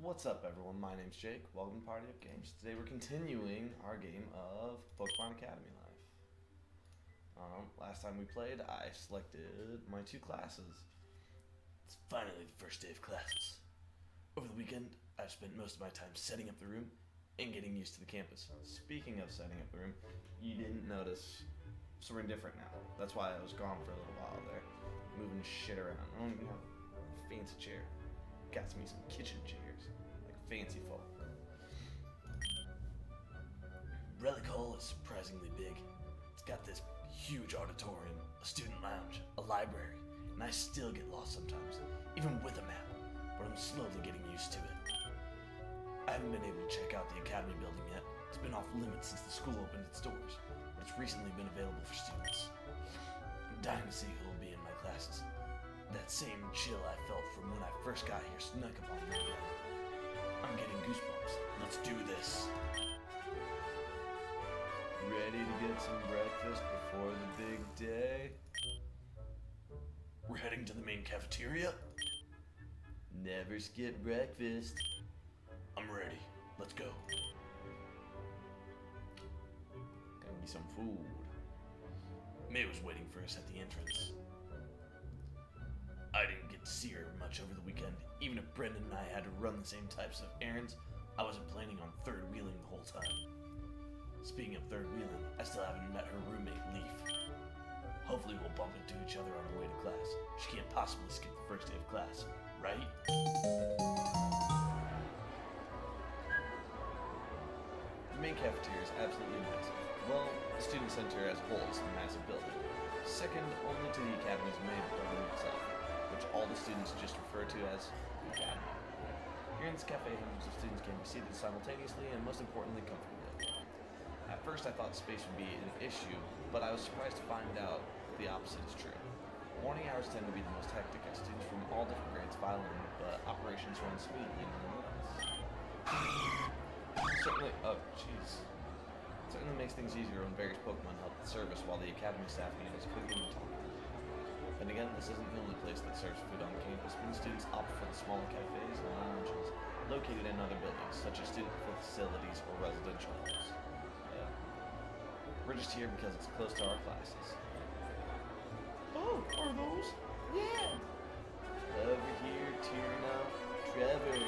What's up, everyone? My name's Jake. Welcome to Party Up Games. Today we're continuing our game of Pokemon Academy Life. Last time we played, I selected my two classes. It's finally the first day of classes. Over the weekend, I've spent most of my time setting up the room and getting used to the campus. Speaking of setting up the room, you didn't notice, so we're different now. That's why I was gone for a little while there, moving shit around. I don't even have a fancy chair. Got me some kitchen chairs, like fancy folk. Relic Hall is surprisingly big. It's got this huge auditorium, a student lounge, a library, and I still get lost sometimes, even with a map, but I'm slowly getting used to it. I haven't been able to check out the Academy building yet. It's been off limits since the school opened its doors, but it's recently been available for students. I'm dying to see who will be in my classes. That same chill I felt from when I first got here snuck upon me again. I'm getting goosebumps. Let's do this. Ready to get some breakfast before the big day? We're heading to the main cafeteria? Never skip breakfast. I'm ready. Let's go. Gonna be some food. May was waiting for us at the entrance. I didn't get to see her much over the weekend. Even if Brendan and I had to run the same types of errands, I wasn't planning on third wheeling the whole time. Speaking of third wheeling, I still haven't met her roommate, Leaf. Hopefully we'll bump into each other on the way to class. She can't possibly skip the first day of class, right? The main cafeteria is absolutely massive. Well, the student center as a whole is a massive building. Second only to the Academy's main building itself, which all the students just refer to as the Academy. Here in this cafe, hundreds of students can be seated simultaneously and most importantly comfortably. At first I thought space would be an issue, but I was surprised to find out the opposite is true. Morning hours tend to be the most hectic as students from all different grades file in, but operations run smoothly nonetheless. Certainly makes things easier when various Pokemon help with service while the Academy staff handles cooking and talking. Then again, this isn't the only place that serves food on campus. Many students opt for the smaller cafes and lounges located in other buildings, such as student facilities or residential halls. We're just here because it's close to our classes. Oh, are those? Yeah! Over here, cheering up Trevor.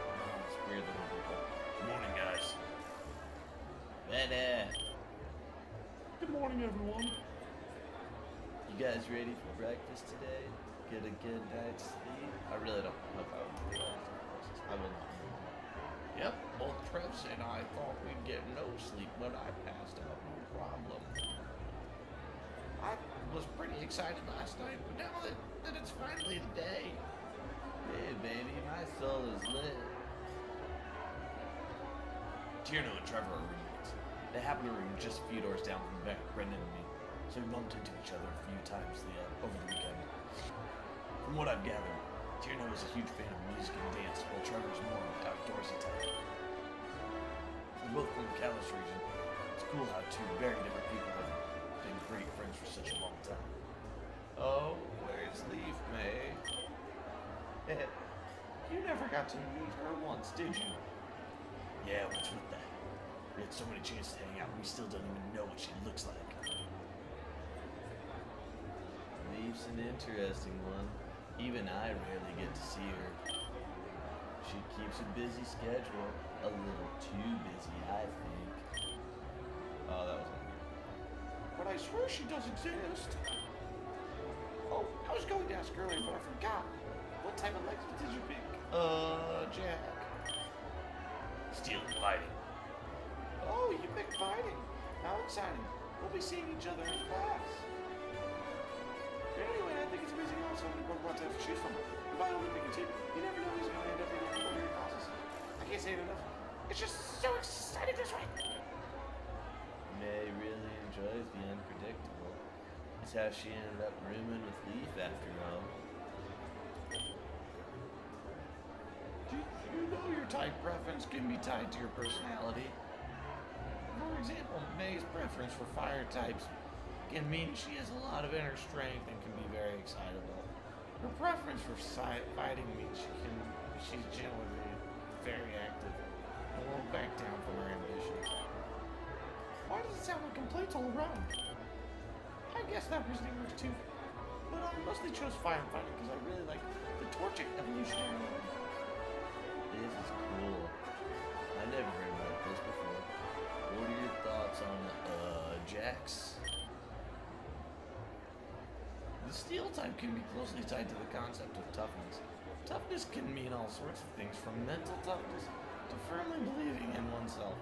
Oh, it's weird little people. Good morning, guys. Good morning, everyone. You guys ready for breakfast today? Get a good night's sleep? I really don't know if I would do all these courses. I will not. Yep, both Trev and I thought we'd get no sleep, but I passed out no problem. I was pretty excited last night, but now that it's finally the day. Hey, baby, my soul is lit. Tierno and Trevor are roommates. They happen to room just a few doors down from Brendan and me, so we bumped into each other a few times over the weekend. From what I've gathered, Tierno is a huge fan of music and dance, while Trevor's more of an outdoorsy type. They're both from the Kalos region. It's cool how two very different people have been great friends for such a long time. Oh, where's Leaf, May? You never got to meet her once, did you? Yeah, what's with that? We had so many chances to hang out, we still don't even know what she looks like. Leaf's an interesting one. Even I rarely get to see her. She keeps a busy schedule. A little too busy, I think. Oh, that was weird. But I swear she does exist. Oh, I was going to ask earlier, but I forgot. What type of Lexus did you pick? Jack. Steel and fighting. Oh, you picked fighting. How exciting. We'll be seeing each other in class. Anyway, I think it's amazing how so many Pokemon types to choose from. And by only picking two, you never know who's going to end up in one of your classes. I can't say it enough. It's just so exciting this way. May really enjoys the unpredictable. It's how she ended up rooming with Leaf after all. Did you know your type preference can be tied to your personality? For example, May's preference for fire types can mean she has a lot of inner strength and can be very excitable. Her preference for fighting means she's generally very active and won't back down from her ambitions. Why does it sound like complaints all around? I guess that reasoning works too. But I mostly chose firefighting because I really like the torching evolutionary mode. This is cool. I never heard about this before. What are your thoughts on Jax? The steel type can be closely tied to the concept of toughness. Toughness can mean all sorts of things, from mental toughness to firmly believing in oneself.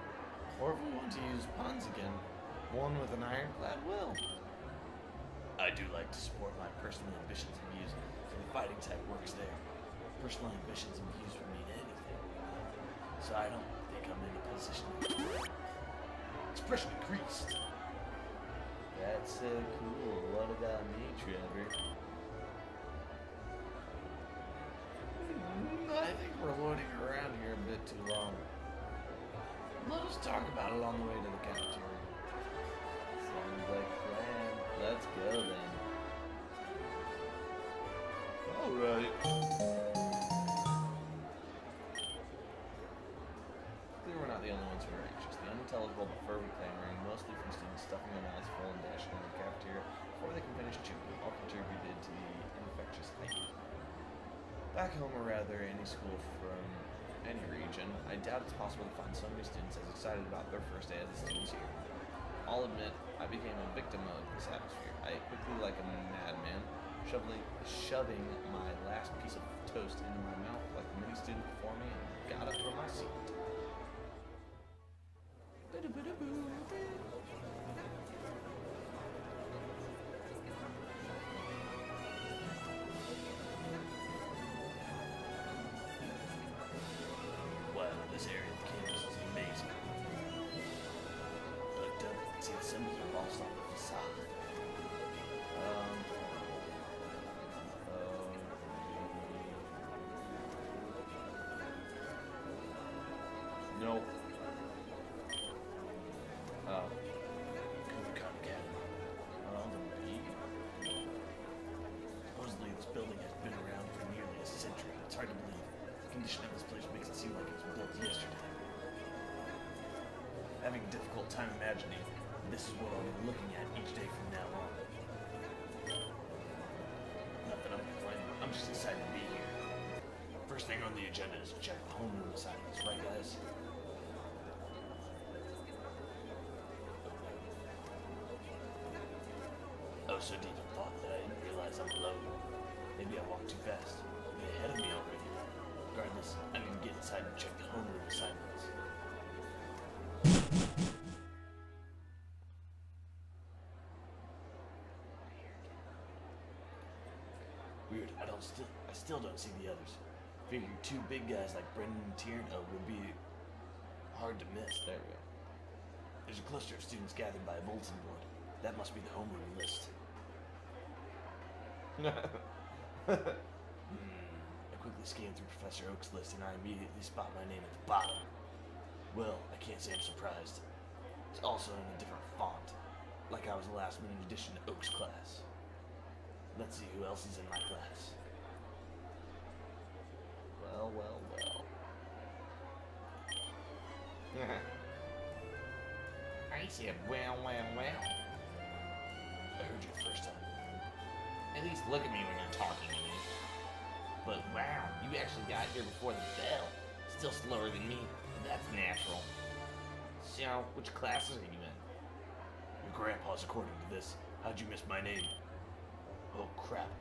Or if we want to use puns again, one with an ironclad will. I do like to support my personal ambitions and views, so the fighting type works there. Personal ambitions and views would mean anything. So I don't think I'm in a position to Expression increased. That's so cool. What about me, Trevor? I think we're loading around here a bit too long. Let us talk about it on the way to the cafeteria. Sounds like a plan. Let's go then. Alright. Clearly we're not the only ones who are anxious. The unintelligible but fervent clamoring, mostly from students stuffing their mouths full and dashing into the cafeteria before they can finish chewing, all contributed to the infectious hype. Back home, or rather any school from any region, I doubt it's possible to find so many students as excited about their first day as the students here. I'll admit, I became a victim of this atmosphere. I ate quickly like a madman, shoving my last piece of toast into my mouth like the many students before me, and got up from my seat. Wow, this area of the campus is amazing. I looked up and could see the symbols embossed on the facade. Nope. Khan Academy. The B. Supposedly this building has been around for nearly a century. It's hard to believe. The condition of this place makes it seem like it was built yesterday. Having a difficult time imagining this is what I'll be looking at each day from now on. Not that I'm complaining. I'm just excited to be here. First thing on the agenda is to check the homeroom assignments, right guys? I was so deep in thought that I didn't realize I'm alone. Maybe I walked too fast. Maybe ahead of me already. Regardless, I need to get inside and check the homeroom assignments. Weird, I still don't see the others. Figured two big guys like Brendan and Tierno would be hard to miss. There we go. There's a cluster of students gathered by a bulletin board. That must be the homeroom list. I quickly scanned through Professor Oak's list and I immediately spot my name at the bottom. Well, I can't say I'm surprised. It's also in a different font, like I was a last-minute addition to Oak's class. Let's see who else is in my class. Well. I said, well. I heard you the first time. At least look at me when you're talking to me. But wow, you actually got here before the bell. Still slower than me, but that's natural. So, which classes are you in? Your grandpa's according to this. How'd you miss my name? Oh crap.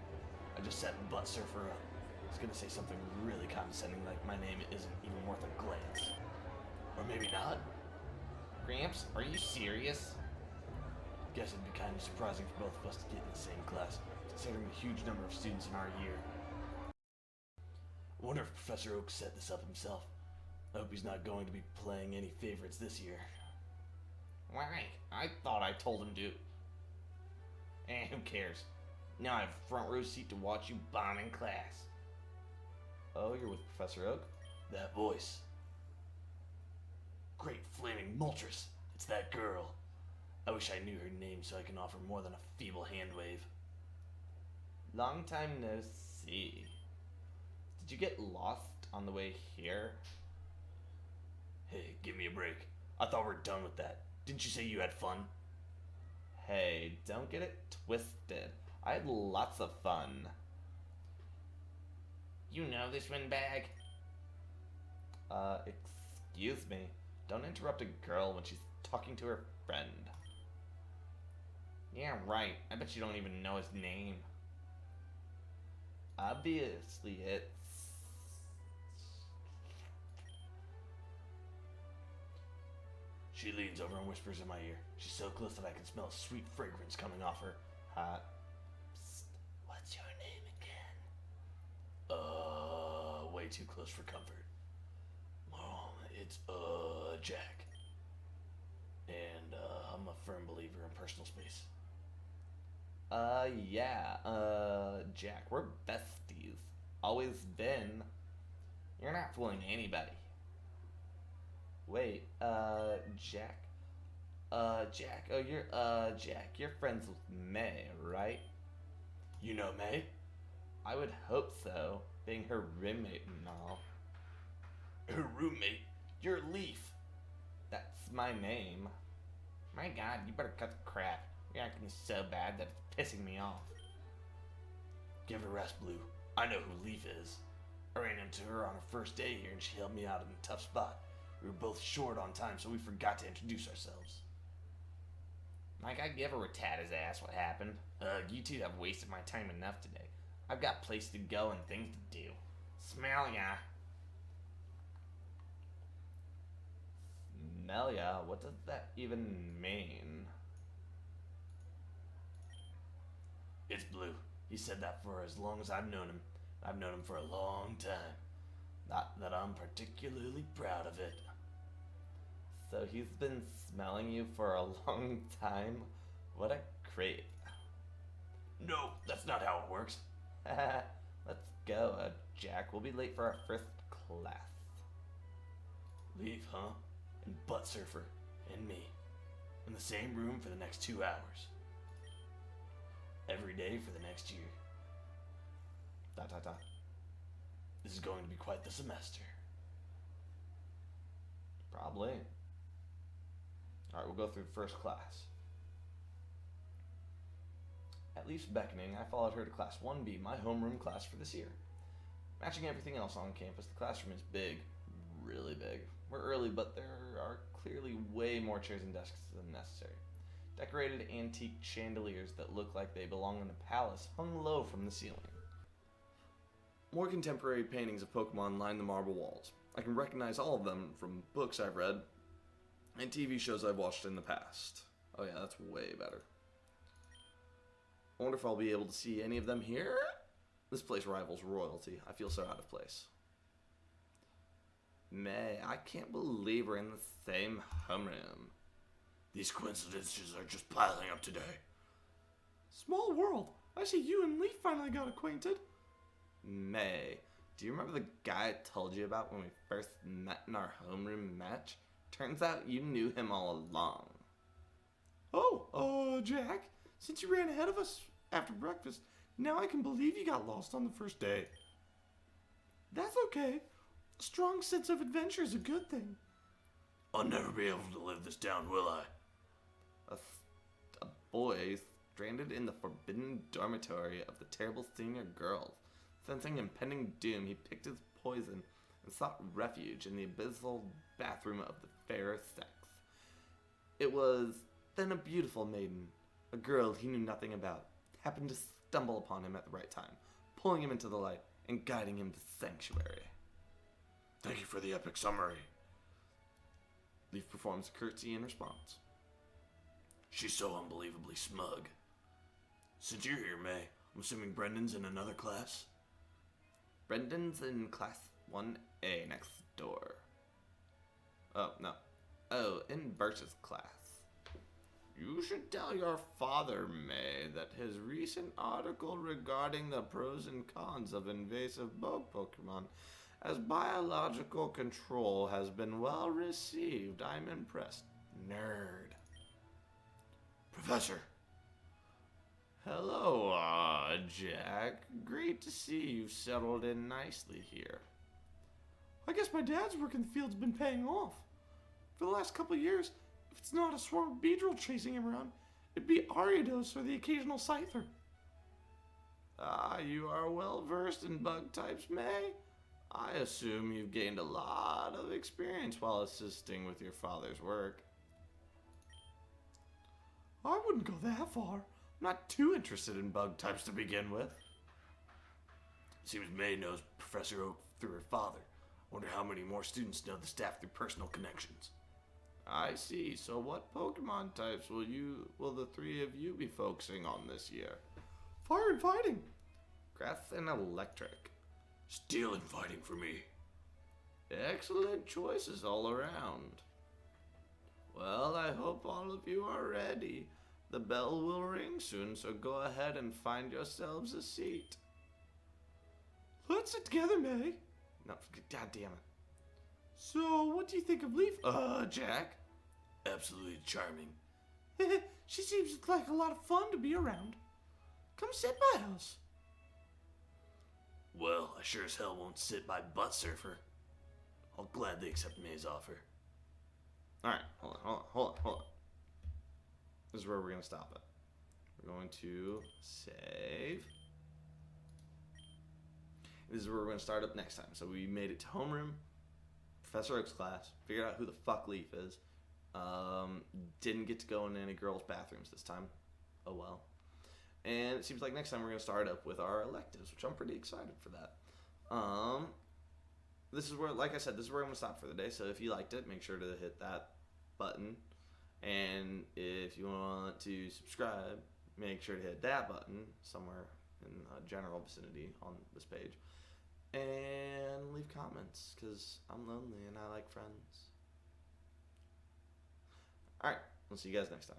I just set butt surfer up. I was gonna say something really condescending like my name isn't even worth a glance. Or maybe not. Gramps, are you serious? Guess it'd be kind of surprising for both of us to get in the same class, considering the huge number of students in our year. I wonder if Professor Oak set this up himself. I hope he's not going to be playing any favorites this year. Why? I thought I told him to. Who cares? Now I have a front row seat to watch you bomb in class. Oh, you're with Professor Oak? That voice. Great flaming Moltres! It's that girl. I wish I knew her name so I can offer more than a feeble hand wave. Long time no see. see. Did you get lost on the way here? Hey, give me a break. I thought we were done with that. Didn't you say you had fun? Hey, don't get it twisted. I had lots of fun. You know this windbag? Excuse me. Don't interrupt a girl when she's talking to her friend. Yeah, right. I bet you don't even know his name. Obviously, it's... She leans over and whispers in my ear. She's so close that I can smell a sweet fragrance coming off her. Hot. Psst, what's your name again? Way too close for comfort. It's, Jack. And, I'm a firm believer in personal space. Jack, we're besties. Always been. You're not fooling anybody. Wait, Jack? Jack, Jack, you're friends with May, right? You know May? I would hope so, being her roommate and all. Her roommate? You're Leaf. That's my name. My god, you better cut the crap. You're acting so bad that it's pissing me off. Give her rest, Blue. I know who Leaf is. I ran into her on her first day here and she helped me out in a tough spot. We were both short on time, so we forgot to introduce ourselves. Like, I give a ratata's ass what happened. You two have wasted my time enough today. I've got places to go and things to do. Smell ya. Melia, what does that even mean? It's Blue. He said that for as long as I've known him. I've known him for a long time. Not that I'm particularly proud of it. So he's been smelling you for a long time? What a creep. No, that's not how it works. Let's go, Jack. We'll be late for our first class. Leave, huh? And Butt Surfer and me in the same room for the next 2 hours. Every day for the next year. ... This is going to be quite the semester. Probably. Alright, we'll go through first class. At least beckoning, I followed her to class 1B, my homeroom class for this year. Matching everything else on campus, the classroom is big. Really big. We're early, but there are clearly way more chairs and desks than necessary. Decorated antique chandeliers that look like they belong in a palace hung low from the ceiling. More contemporary paintings of Pokemon line the marble walls. I can recognize all of them from books I've read and TV shows I've watched in the past. Oh yeah, that's way better. I wonder if I'll be able to see any of them here? This place rivals royalty. I feel so out of place. May, I can't believe we're in the same homeroom. These coincidences are just piling up today. Small world. I see you and Leaf finally got acquainted. May, do you remember the guy I told you about when we first met in our homeroom match? Turns out you knew him all along. Oh, Jack, since you ran ahead of us after breakfast, now I can believe you got lost on the first day. That's okay. A strong sense of adventure is a good thing. I'll never be able to live this down, will I? A boy stranded in the forbidden dormitory of the terrible senior girls. Sensing impending doom, he picked his poison and sought refuge in the abyssal bathroom of the fairer sex. It was then a beautiful maiden, a girl he knew nothing about, happened to stumble upon him at the right time, pulling him into the light and guiding him to sanctuary. Thank you for the epic summary. Leaf performs a curtsy in response. She's so unbelievably smug. Since you're here, May, I'm assuming Brendan's in another class? Brendan's in class 1A next door. Oh, no. Oh, in Birch's class. You should tell your father, May, that his recent article regarding the pros and cons of invasive bug Pokemon as biological control has been well received. I'm impressed. Nerd. Professor! Hello, Jack. Great to see you've settled in nicely here. I guess my dad's work in the field's been paying off. For the last couple of years, if it's not a swarm of Beedrill chasing him around, it'd be Ariados or the occasional Scyther. You are well versed in bug types, May. I assume you've gained a lot of experience while assisting with your father's work. I wouldn't go that far. I'm not too interested in bug types to begin with. Seems May knows Professor Oak through her father. Wonder how many more students know the staff through personal connections. I see. So what Pokemon types will the three of you be focusing on this year? Fire and fighting. Grass and electric. Steel and fighting for me. Excellent choices all around. Well, I hope all of you are ready. The bell will ring soon, so go ahead and find yourselves a seat. Let's sit together, May. No, god damn it. So, what do you think of Leaf? Jack? Absolutely charming. She seems like a lot of fun to be around. Come sit by us. Well, I sure as hell won't sit by Butt Surfer. I'll gladly accept May's offer. Alright, hold on. This is where we're going to stop it. We're going to save. This is where we're going to start up next time. So we made it to homeroom, Professor Oak's class, figured out who the fuck Leaf is. Didn't get to go in any girls' bathrooms this time. Oh well. And it seems like next time we're going to start up with our electives, which I'm pretty excited for that. This is where, like I said, this is where I'm going to stop for the day. So if you liked it, make sure to hit that button. And if you want to subscribe, make sure to hit that button somewhere in the general vicinity on this page. And leave comments, because I'm lonely and I like friends. Alright, we'll see you guys next time.